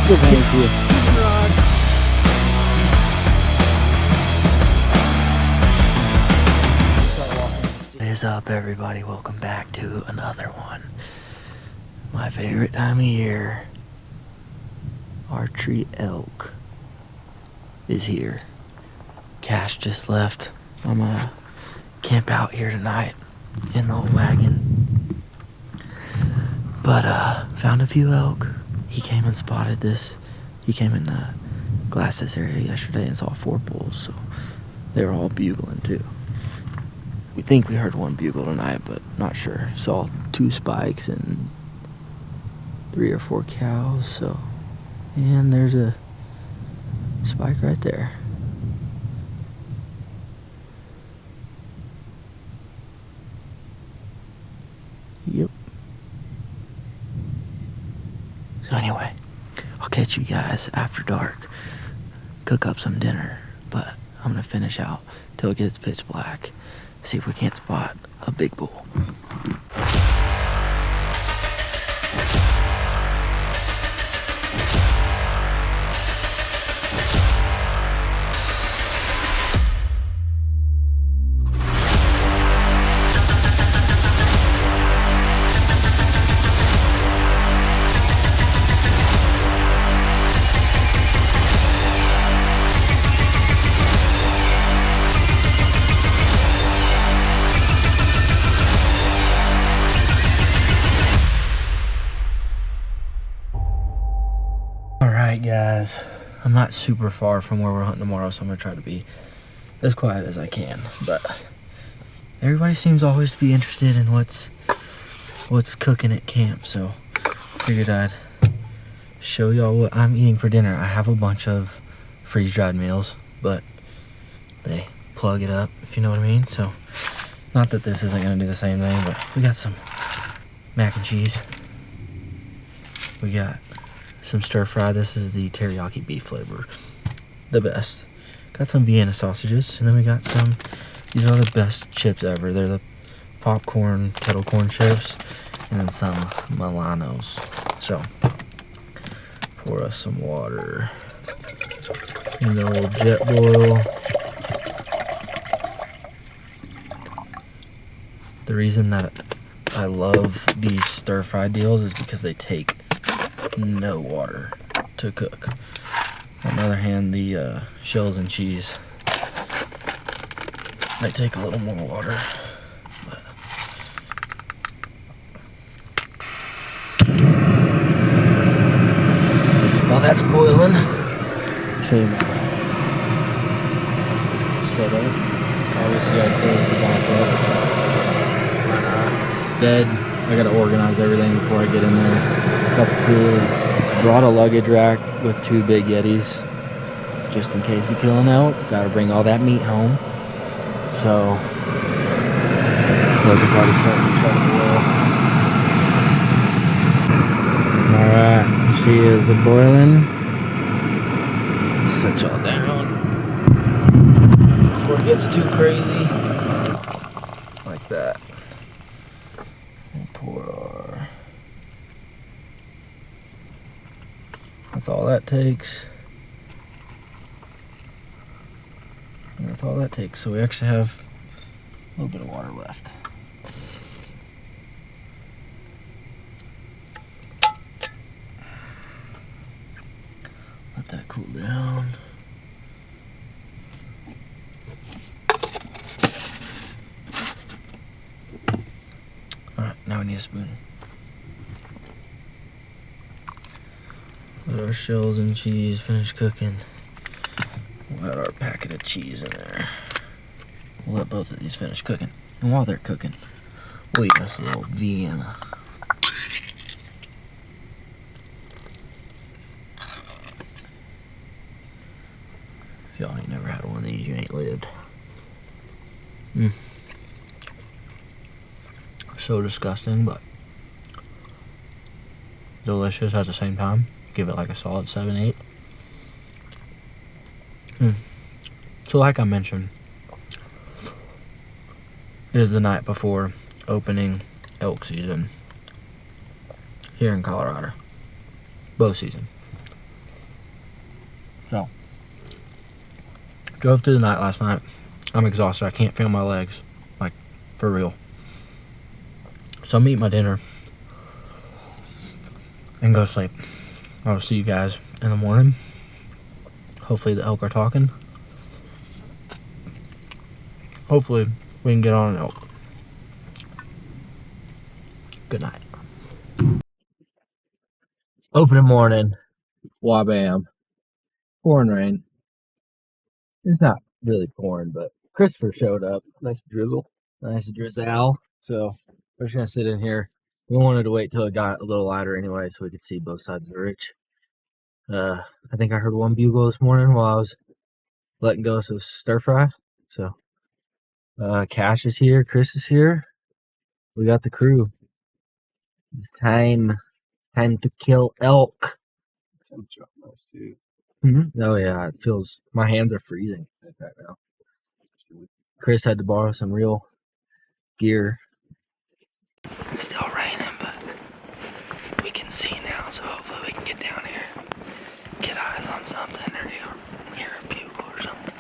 Thank you. What is up, everybody? Welcome back to another one. My favorite time of year. Archery elk is here. Cash just left. I'm gonna camp out here tonight in the old wagon. But found a few elk. He came and spotted this. He came in the glasses area yesterday and saw 4 bulls, so they were all bugling too. We think we heard one bugle tonight, but not sure. Saw 2 spikes and 3 or 4 cows, so. And there's a spike right there. Yep. So anyway, I'll catch you guys after dark. Cook up some dinner, but I'm gonna finish out till it gets pitch black. See if we can't spot a big bull. Alright guys, I'm not super far from where we're hunting tomorrow, so I'm going to try to be as quiet as I can. But everybody seems always to be interested in what's cooking at camp, so figured I'd show y'all what I'm eating for dinner. I have a bunch of freeze-dried meals, but they plug it up, if you know what I mean. So, not that this isn't going to do the same thing, but we got some mac and cheese. We got some stir fry. This is the teriyaki beef flavor, the best. Got some Vienna sausages, and then we got some, these are the best chips ever. They're the popcorn kettle corn chips, and then some Milanos. So pour us some water in the old jet boil. The reason that I love these stir fry deals is because they take no water to cook. On the other hand, the shells and cheese might take a little more water. But while that's boiling, show you my setup. Obviously, I closed the back up. Bed. I gotta organize everything before I get in there. Got the cooler. Brought a luggage rack with 2 big Yetis, just in case we kill an elk. Gotta bring all that meat home. So, look, it's already starting to try to boil. Alright, she is a-boiling. Set y'all down before it gets too crazy. Like that. Pour our... That's all that takes. And that's all that takes. So we actually have a little bit of water left. Let that cool down. Alright, now we need a spoon. Let our shells and cheese finish cooking. We'll add our packet of cheese in there. We'll let both of these finish cooking. And while they're cooking, we'll eat this little Vienna. If y'all ain't never had one of these, you ain't lived. So disgusting, but delicious at the same time. Give it like a solid 7, 8. So like I mentioned, it is the night before opening elk season here in Colorado. Bow season. So, drove through the night last night. I'm exhausted. I can't feel my legs, like, for real. So I'm eating my dinner and go to sleep. I'll see you guys in the morning. Hopefully the elk are talking. Hopefully we can get on an elk. Good night. Opening morning. Wabam. Pouring rain. It's not really pouring, but Christopher showed up. Nice drizzle. Nice drizzle. So we're just gonna sit in here. We wanted to wait till it got a little lighter anyway, so we could see both sides of the ridge. I think I heard one bugle this morning while I was letting go some stir fry. So Cash is here, Chris is here. We got the crew. It's time to kill elk. Temperature up nice too. Oh yeah, it feels. My hands are freezing right now. Chris had to borrow some real gear. It's still raining, but we can see now, so hopefully we can get down here, get eyes on something, or hear a bugle or something.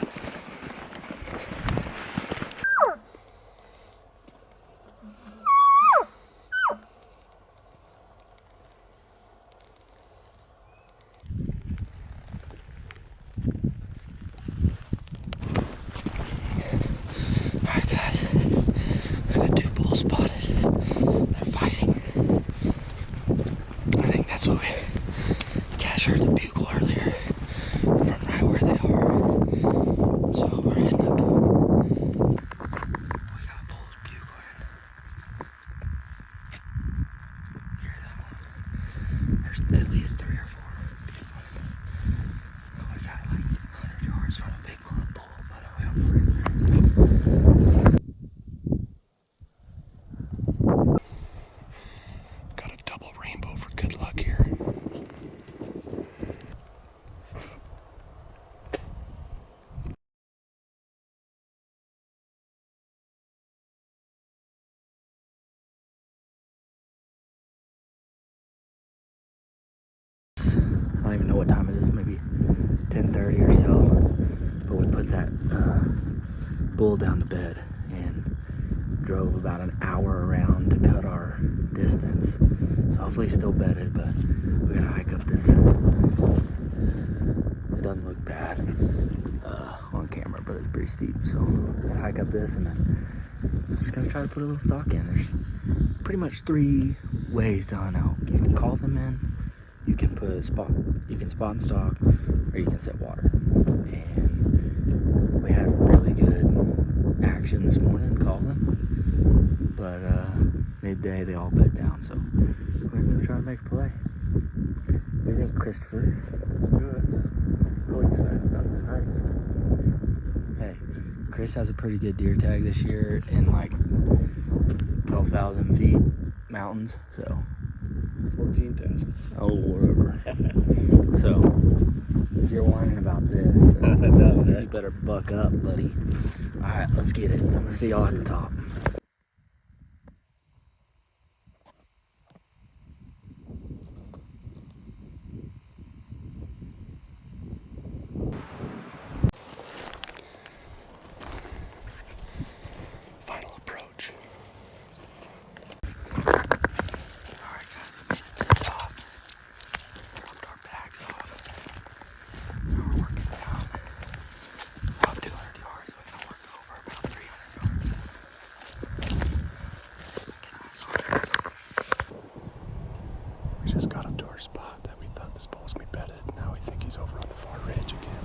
Alright guys, I got two bulls spotted. They're fighting. I think that's what Cash heard the bugle earlier from right where they are. So we're heading up. We got bulls bugling. Hear that one? There's at least 3 or 4 bugling. We got like 100 yards from a big club bull, but we don't know. Got a double rainbow for good luck here. I don't even know what time it is, maybe 10:30 or so. But we put that bull down to bed and drove about an hour around to cut our distance. So hopefully he's still bedded, but we're gonna hike up this. It doesn't look bad on camera, but it's pretty steep. So we're gonna hike up this and then I'm just gonna try to put a little stock in. There's pretty much 3 ways to hunt elk. You can call them in, you can spot and stock, or you can set water. And we had really good action this morning calling, but midday they all bed down, so we're gonna try to make a play. What do you think, Christopher? Let's do it. Really excited about this hike. Hey, Chris has a pretty good deer tag this year in like 12,000 feet mountains, so 14,000. oh, whatever. So if you're whining about this, then No, you better buck up, buddy. All right, let's get it. We'll see y'all at the top. Final approach. Alright guys, we made it to the top. Dropped our bags off. Now we're working down about 200 yards. We're gonna work over about 300 yards. See if we can get eyes on it. We just got up to our spot that we thought this bull was gonna be bedded. Now we think he's over on the far ridge again.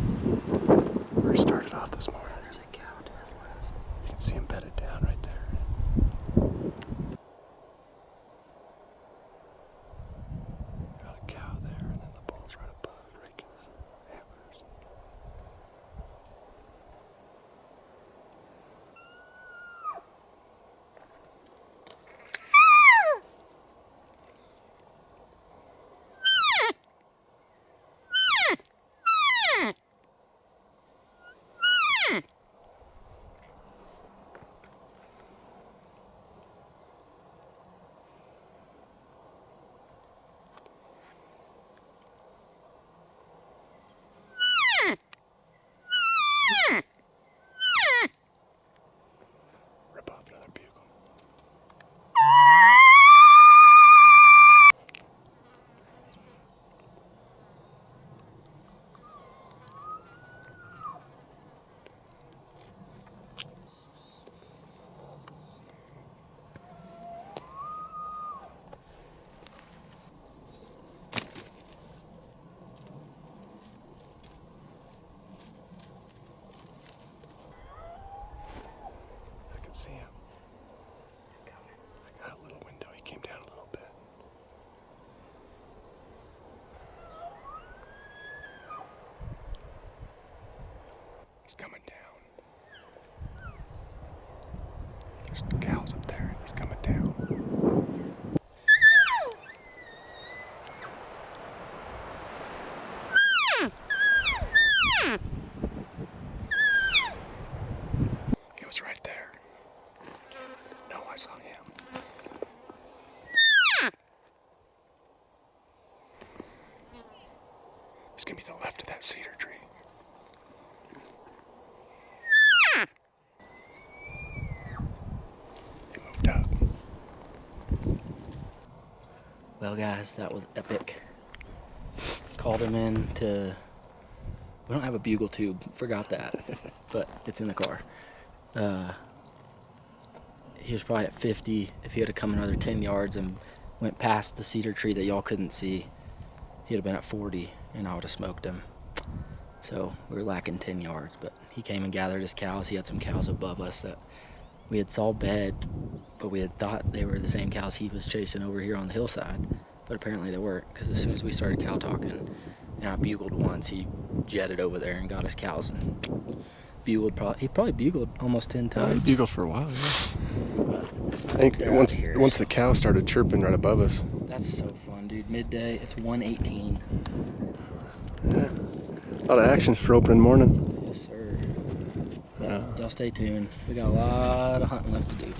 Where he started off this morning. There's a cow to his left. You can see him bedded down right there. Got a cow there, and then the bull's right above, raking his antlers. He was right there. No, I saw him. He's gonna be to the left of that cedar tree. He moved up. Well, guys, that was epic. Called him in to... We don't have a bugle tube. Forgot that. But it's in the car. He was probably at 50. If he had come another 10 yards and went past the cedar tree that y'all couldn't see, he'd have been at 40, and I would have smoked him. So we were lacking 10 yards, but he came and gathered his cows. He had some cows above us that we had saw bed, but we had thought they were the same cows he was chasing over here on the hillside. But apparently they weren't, because as soon as we started cow talking, and I bugled once, he jetted over there and got his cows and bugled. He probably bugled almost 10 times. He bugled for a while, yeah. I think once the cow started chirping right above us. That's so fun, dude. Midday, it's 1:18. Yeah. A lot of action for opening morning. Yes, sir. Y'all stay tuned. We got a lot of hunting left to do.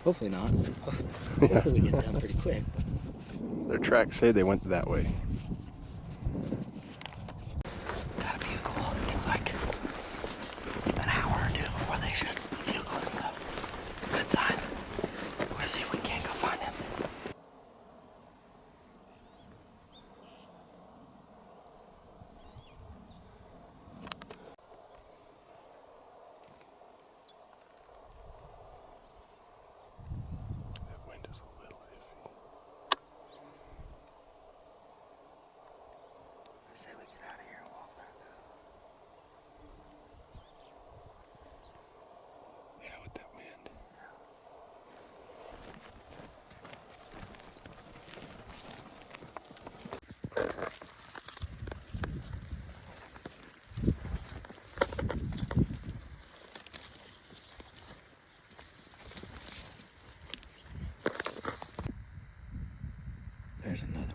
Hopefully not. Hopefully we get done pretty quick. Their tracks say they went that way. Got a bugle. It's like an hour or two before they should be bugling, so good sign. We're gonna see if we can't go find him. That wind is a little iffy. I say we get out of here and walk back. Yeah, with that wind. There's another one.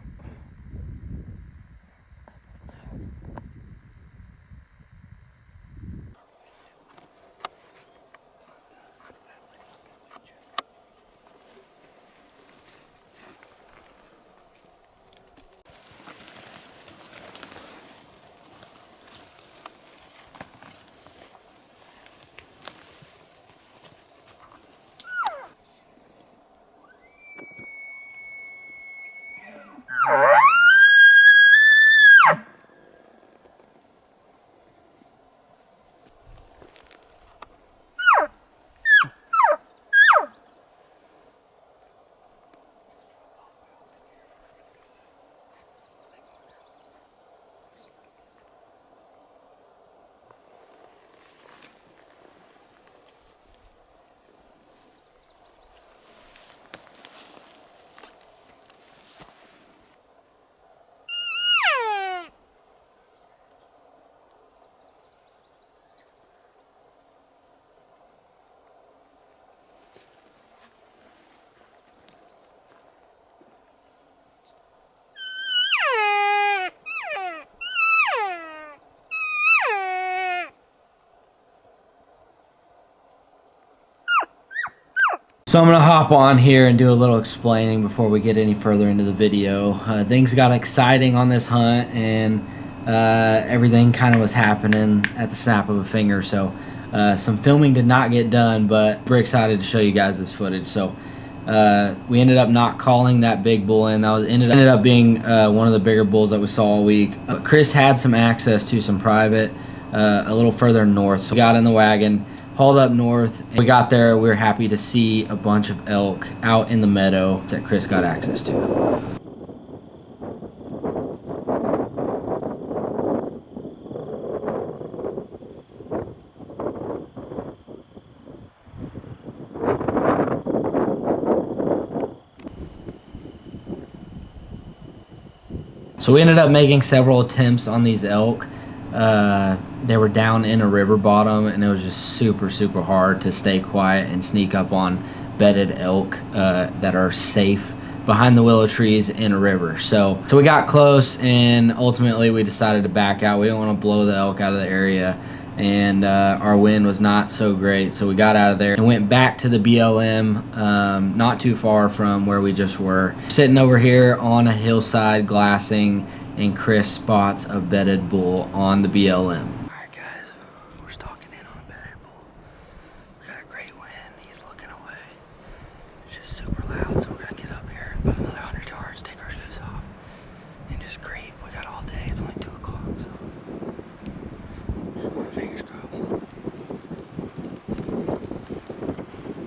So I'm going to hop on here and do a little explaining before we get any further into the video. Things got exciting on this hunt, and everything kind of was happening at the snap of a finger. So some filming did not get done, but we're excited to show you guys this footage. So we ended up not calling that big bull in. That ended up being one of the bigger bulls that we saw all week. Chris had some access to some private a little further north. So we got in the wagon, hauled up north. We got there, we were happy to see a bunch of elk out in the meadow that Chris got access to. So we ended up making several attempts on these elk. They were down in a river bottom, and it was just super, super hard to stay quiet and sneak up on bedded elk that are safe behind the willow trees in a river. So we got close, and ultimately we decided to back out. We didn't want to blow the elk out of the area, and our wind was not so great, so we got out of there and went back to the BLM, not too far from where we just were. Sitting over here on a hillside glassing, and Chris spots a bedded bull on the BLM. Alright guys, we're stalking in on a bedded bull. We got a great wind, he's looking away. It's just super loud, so we're gonna get up here about another 100 yards, take our shoes off, and just creep. We got all day, it's only 2 o'clock, so fingers crossed.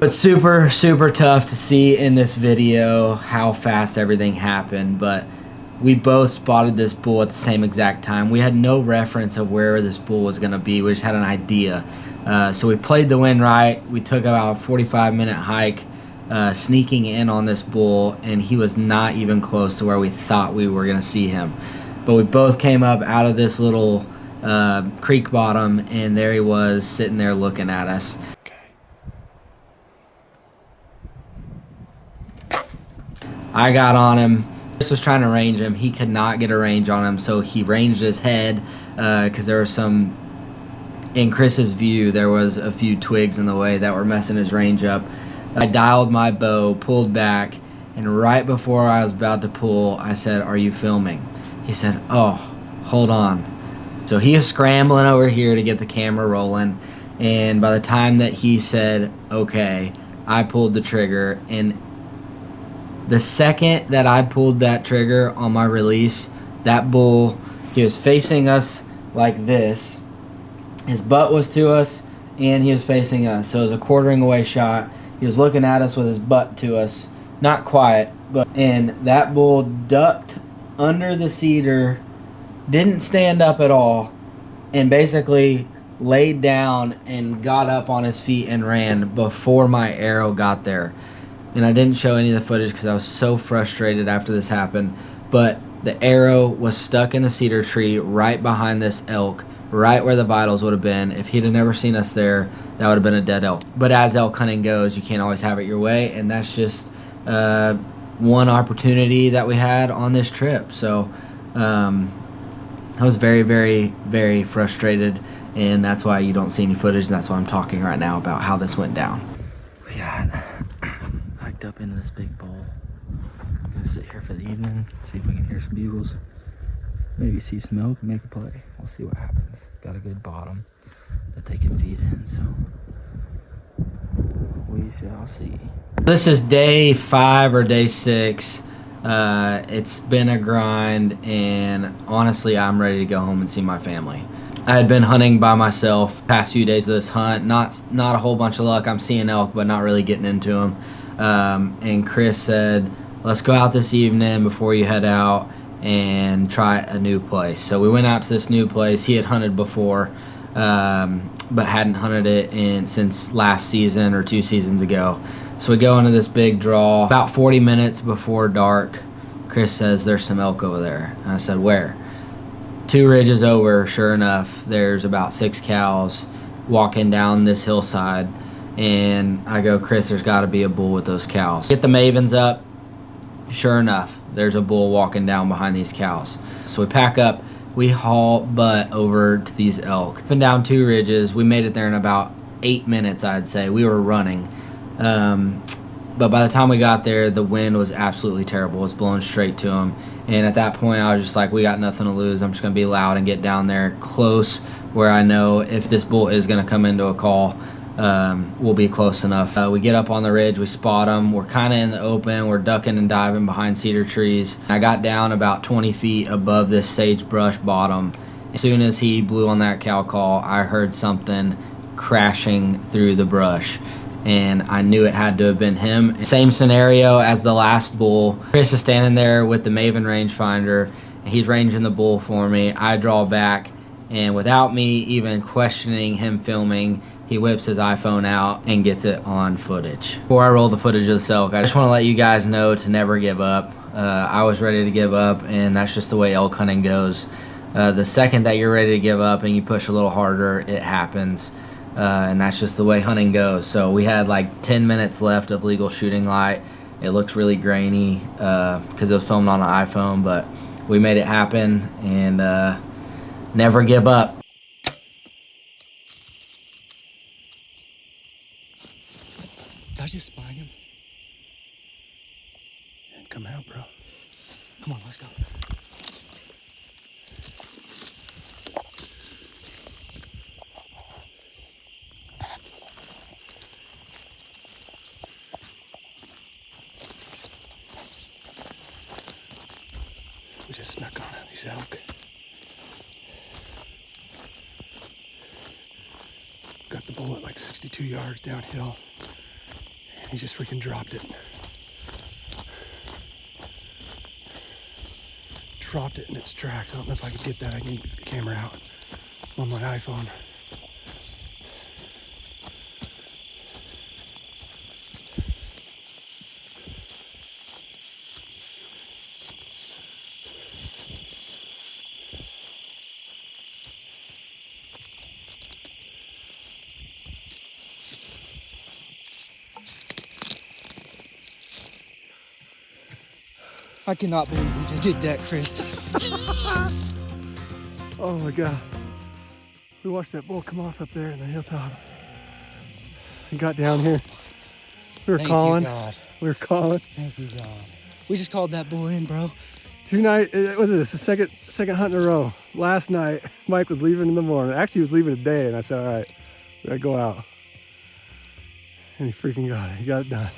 It's super, super tough to see in this video how fast everything happened, but we both spotted this bull at the same exact time. We had no reference of where this bull was going to be. We just had an idea. So we played the wind right. We took about a 45-minute hike, sneaking in on this bull, and he was not even close to where we thought we were going to see him. But we both came up out of this little creek bottom, and there he was sitting there looking at us. I got on him. Chris was trying to range him. He could not get a range on him, so he ranged his head because there was some, in Chris's view, there was a few twigs in the way that were messing his range up. I dialed my bow, pulled back, and right before I was about to pull, I said, "Are you filming?" He said, "Oh, hold on." So he is scrambling over here to get the camera rolling, and by the time that he said, "Okay," I pulled the trigger, and the second that I pulled that trigger on my release, that bull, he was facing us like this. His butt was to us, and he was facing us. So it was a quartering away shot. He was looking at us with his butt to us. Not quiet, and that bull ducked under the cedar, didn't stand up at all, and basically laid down and got up on his feet and ran before my arrow got there. And I didn't show any of the footage because I was so frustrated after this happened. But the arrow was stuck in the cedar tree right behind this elk, right where the vitals would have been. If he'd have never seen us there, that would have been a dead elk. But as elk hunting goes, you can't always have it your way, and that's just one opportunity that we had on this trip. So I was very, very, very frustrated, and that's why you don't see any footage, and that's why I'm talking right now about how this went down. We got hiked up into this big bowl. I'm gonna sit here for the evening, see if we can hear some bugles, maybe see some elk and make a play. We'll see what happens. Got a good bottom that they can feed in, so we shall see. This is day 5 or day 6. It's been a grind, and honestly, I'm ready to go home and see my family. I had been hunting by myself past few days of this hunt. Not a whole bunch of luck. I'm seeing elk, but not really getting into them. And Chris said, "Let's go out this evening before you head out and try a new place." So we went out to this new place. He had hunted before, but hadn't hunted it since last season or 2 seasons ago. So we go into this big draw. About 40 minutes before dark, Chris says, "There's some elk over there." And I said, "Where?" 2 ridges over, sure enough, there's about 6 cows walking down this hillside. And I go, "Chris, there's got to be a bull with those cows." Get the mavens up. Sure enough, there's a bull walking down behind these cows. So we pack up. We haul butt over to these elk. Up and down 2 ridges. We made it there in about 8 minutes, I'd say. We were running. But by the time we got there, the wind was absolutely terrible. It was blowing straight to them. And at that point, I was just like, we got nothing to lose. I'm just going to be loud and get down there close where I know if this bull is going to come into a call, we'll be close enough. We get up on the ridge, we spot them. We're kind of in the open. We're ducking and diving behind cedar trees. I got down about 20 feet above this sagebrush bottom. As soon as he blew on that cow call, I heard something crashing through the brush, and I knew it had to have been him. Same scenario as the last bull. Chris is standing there with the Maven rangefinder. He's ranging the bull for me. I draw back, and without me even questioning him filming, he whips his iPhone out and gets it on footage. Before I roll the footage of the elk, I just want to let you guys know to never give up. I was ready to give up, and that's just the way elk hunting goes. The second that you're ready to give up and you push a little harder, it happens. And that's just the way hunting goes. So we had like 10 minutes left of legal shooting light. It looked really grainy because it was filmed on an iPhone, but we made it happen, and never give up. Did I just spine him? And come out, bro. Come on, let's go. We just snuck on these elk. Got the bull at like 62 yards downhill. And he just freaking dropped it. Dropped it in its tracks. I don't know if I could get that. I need the camera out on my iPhone. I cannot believe we just did that, Chris. Oh my God. We watched that bull come off up there in the hilltop. We got down here. We were Thank calling. you, God. We were calling. Thank you, God. We just called that bull in, bro. 2 nights, what is this, the second hunt in a row. Last night, Mike was leaving in the morning. Actually, he was leaving today, and I said, all right, we gotta go out. And he freaking got it. He got it done.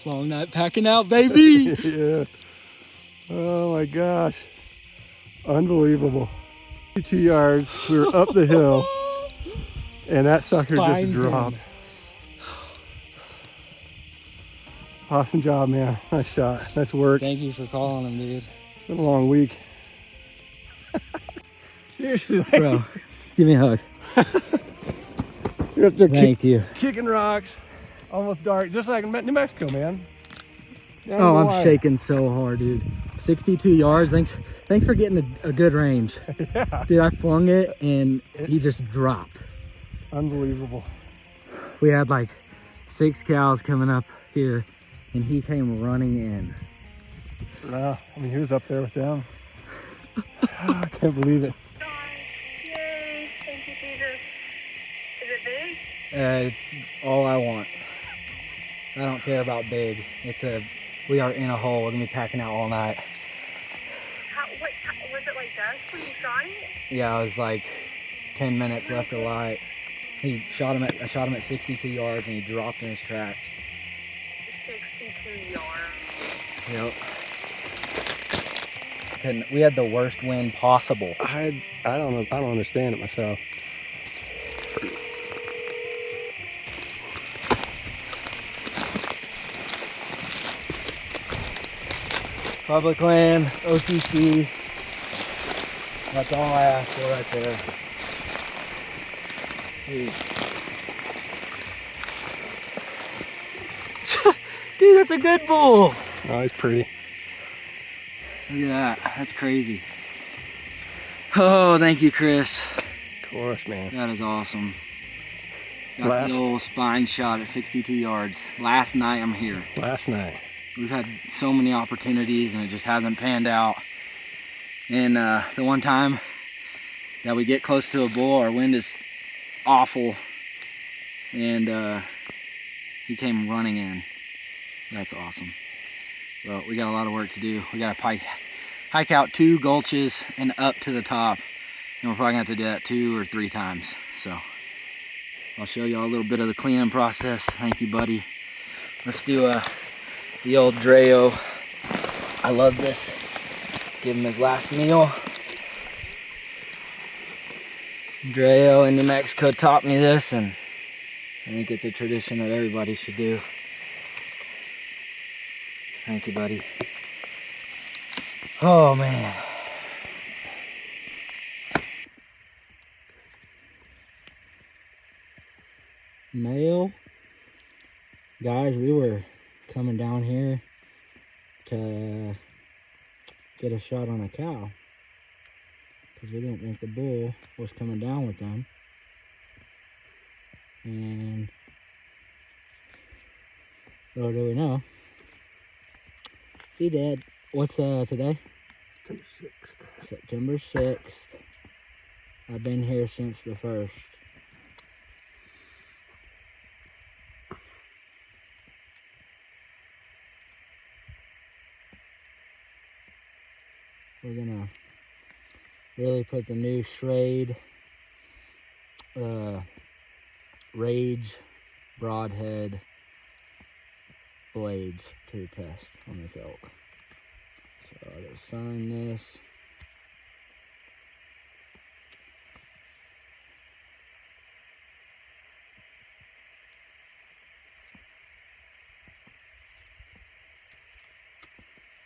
Long night packing out, baby. Yeah. Oh my gosh. Unbelievable. 2 yards, we were up the hill, and that sucker Spined just dropped. him. Awesome job, man. Nice shot. Nice work. Thank you for calling him, dude. It's been a long week. Seriously, like, Bro, give me a hug. you're up there Thank you. kicking rocks. Almost dark, just like in New Mexico, man. Down Oh, the I'm wire. shaking so hard, dude. 62 yards. Thanks for getting a good range. Yeah. Dude, I flung it and he just dropped. Unbelievable. We had like 6 cows coming up here and he came running in. Wow. I mean, he was up there with them. I can't believe it. Yay, thank you, Jesus. Is it big? It's all I want. I don't care about big. We are in a hole. We're gonna be packing out all night. Was it like dusk when you shot it? Yeah, it was like 10 minutes left of light. I shot him at 62 yards and he dropped in his tracks. 62 yards. Yep. We had the worst wind possible. I don't know. I don't understand it myself. Public land, OTC. That's all I asked for right there. Dude, that's a good bull. Oh, he's pretty. Look at that. That's crazy. Oh, thank you, Chris. Of course, man. That is awesome. Got the old spine shot at 62 yards. Last night I'm here. Last night. We've had so many opportunities and it just hasn't panned out. And the one time that we get close to a bull, our wind is awful. And he came running in. That's awesome. Well, we got a lot of work to do. We got to hike out 2 gulches and up to the top. And we're probably gonna have to do that 2 or 3 times. So I'll show y'all a little bit of the cleaning process. Thank you, buddy. Let's do the old Dreo. I love this. Give him his last meal. Dreo in New Mexico taught me this, and I think it's a tradition that everybody should do. Thank you, buddy. Oh, man. Male. Guys, we were coming down here to get a shot on a cow because we didn't think the bull was coming down with them. And little do we know, he did. What's today? September 6th. September 6th. I've been here since the 1st. We're gonna really put the new Schrade Rage broadhead blades to the test on this elk. So I gotta sign this.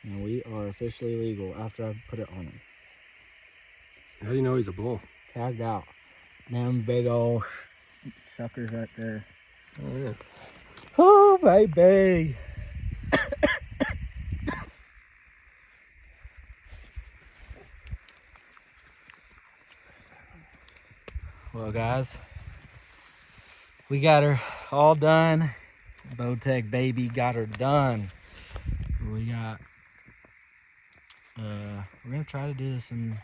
And we are officially legal after I put it on him. How do you know he's a bull? Tagged out. Them big old suckers right there. Oh, yeah. Oh, baby. Well, guys, we got her all done. Bowtech baby got her done. We got, we're gonna try to do this in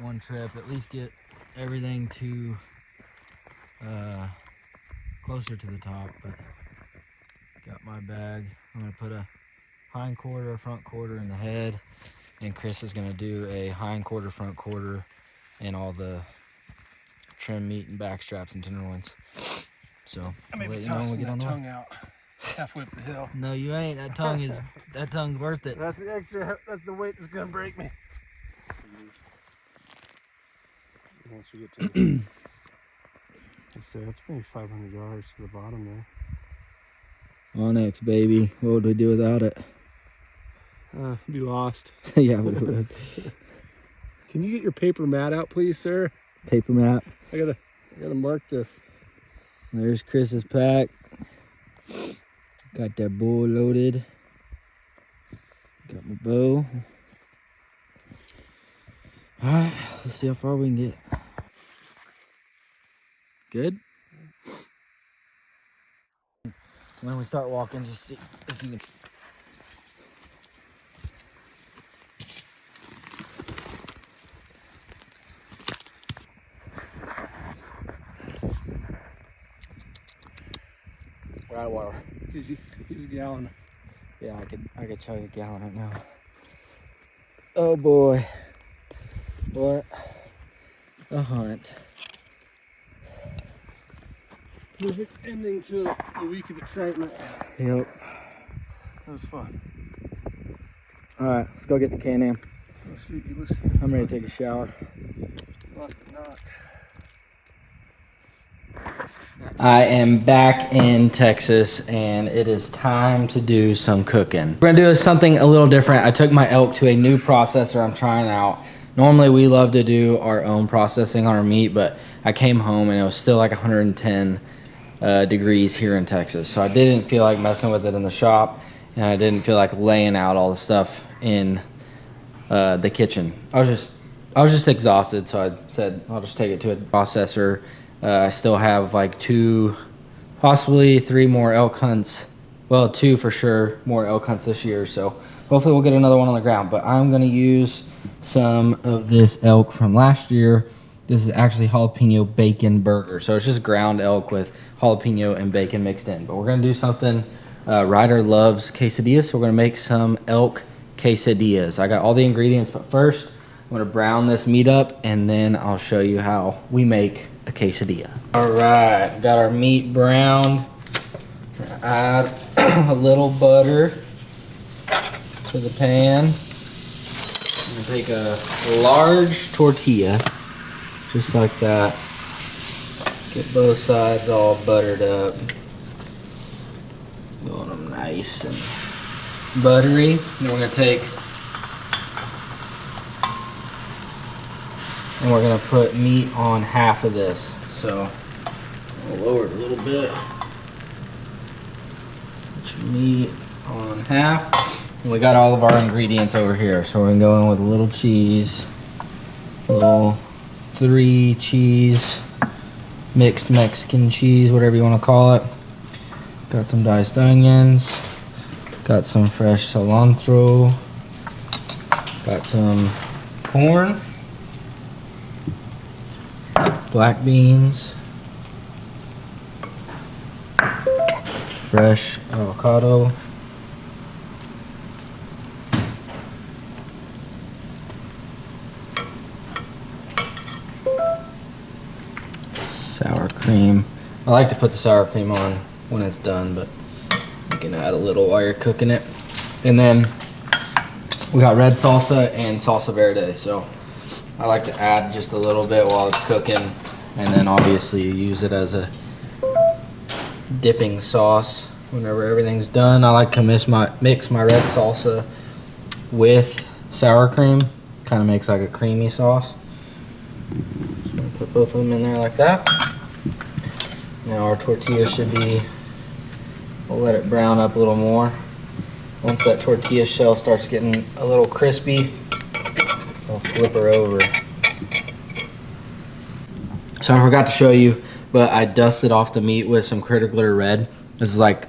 one trip, at least get everything to closer to the top. But got my bag. I'm gonna put a hind quarter, a front quarter in the head, and Chris is gonna do a hind quarter, front quarter, and all the trim meat and back straps and tenderloins. So I may I'll be let you know when we tossing get on that the way. tongue out halfway up the hill. No, you ain't. That tongue's worth it. That's the extra, that's the weight that's gonna break me. Once we get to let's say that's maybe 500 yards to the bottom there. Onyx, baby. What would we do without it? Be lost. Yeah, we would. Can you get your paper mat out, please, sir? Paper map. I gotta mark this. There's Chris's pack. Got that bull loaded. Got my bow. Alright, let's see how far we can get. Good? When we start walking, just see if you can. We're out of water. He's a gallon. Yeah, I could chug a gallon right now. Oh boy. What a hunt. Perfect ending to a week of excitement. Yep. That was fun. Alright, let's go get the Can-Am. Oh, shoot, you listen. I'm ready to take a shower. Lost the knock. I am back in Texas and it is time to do some cooking. We're gonna do something a little different. I took my elk to a new processor I'm trying out. Normally we love to do our own processing on our meat, but I came home and it was still like 110 degrees here in Texas. So I didn't feel like messing with it in the shop, and I didn't feel like laying out all the stuff in the kitchen. I was just exhausted, so I said I'll just take it to a processor. I still have like 2, possibly 3 more elk hunts. Well, 2 for sure more elk hunts this year. So hopefully we'll get another one on the ground. But I'm gonna use some of this elk from last year. This is actually jalapeno bacon burger. So it's just ground elk with jalapeno and bacon mixed in. But we're gonna do something. Ryder loves quesadillas, so we're gonna make some elk quesadillas. I got all the ingredients, but first I'm gonna brown this meat up and then I'll show you how we make a quesadilla. All right, got our meat browned. Add a little butter to the pan. I'm gonna take a large tortilla, just like that. Get both sides all buttered up. Want them nice and buttery. And we're gonna put meat on half of this. So I'll lower it a little bit. Put your meat on half. We got all of our ingredients over here, so we're gonna go in with a little cheese, a little 3 cheese, mixed Mexican cheese, whatever you want to call it. Got some diced onions, got some fresh cilantro, got some corn, black beans, fresh avocado, sour cream. I like to put the sour cream on when it's done, but you can add a little while you're cooking it. And then we got red salsa and salsa verde, so I like to add just a little bit while it's cooking, and then obviously you use it as a dipping sauce whenever everything's done. I like to mix my red salsa with sour cream, kind of makes like a creamy sauce. So I'll put both of them in there like that. Now our tortilla should be, we'll let it brown up a little more. Once that tortilla shell starts getting a little crispy, I'll flip her over. So I forgot to show you, but I dusted off the meat with some Critter Glitter Red. This is like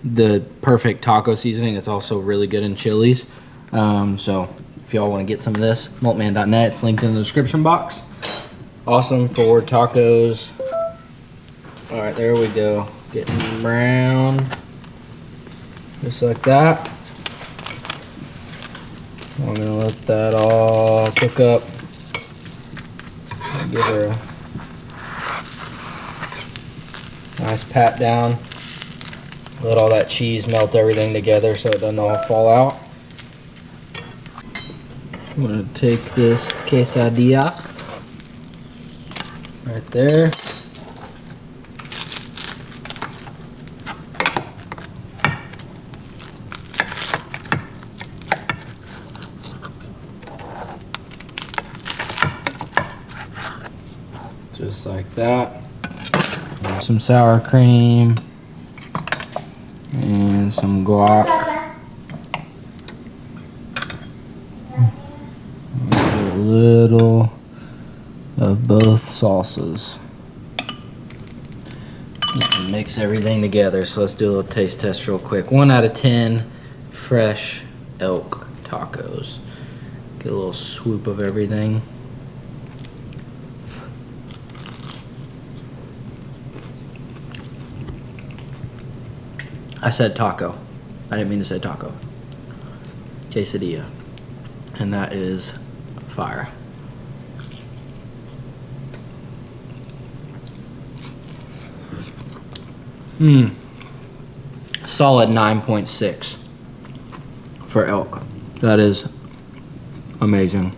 the perfect taco seasoning. It's also really good in chilies. So if y'all want to get some of this, maltman.net, it's linked in the description box. Awesome for tacos. All right, there we go. Getting brown, just like that. I'm gonna let that all cook up. Give her a nice pat down. Let all that cheese melt everything together so it doesn't all fall out. I'm gonna take this quesadilla right there. Just like that. Some sour cream and some guac. A little of both salsas. Mix everything together. So let's do a little taste test real quick. 1 out of 10 fresh elk tacos. Get a little swoop of everything. I said taco. I didn't mean to say taco. Quesadilla. And that is fire. Solid 9.6 for elk. That is amazing.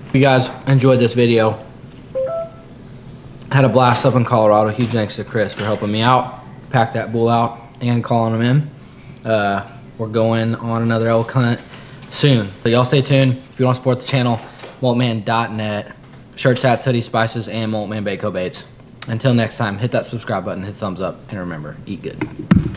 If you guys enjoyed this video, had a blast up in Colorado. Huge thanks to Chris for helping me out, pack that bull out, and calling him in. We're going on another elk hunt soon. So y'all stay tuned. If you want to support the channel, maltman.net. Shirts, hats, hoodies, spices, and Maltman Baco Baits. Until next time, hit that subscribe button, hit thumbs up, and remember, eat good.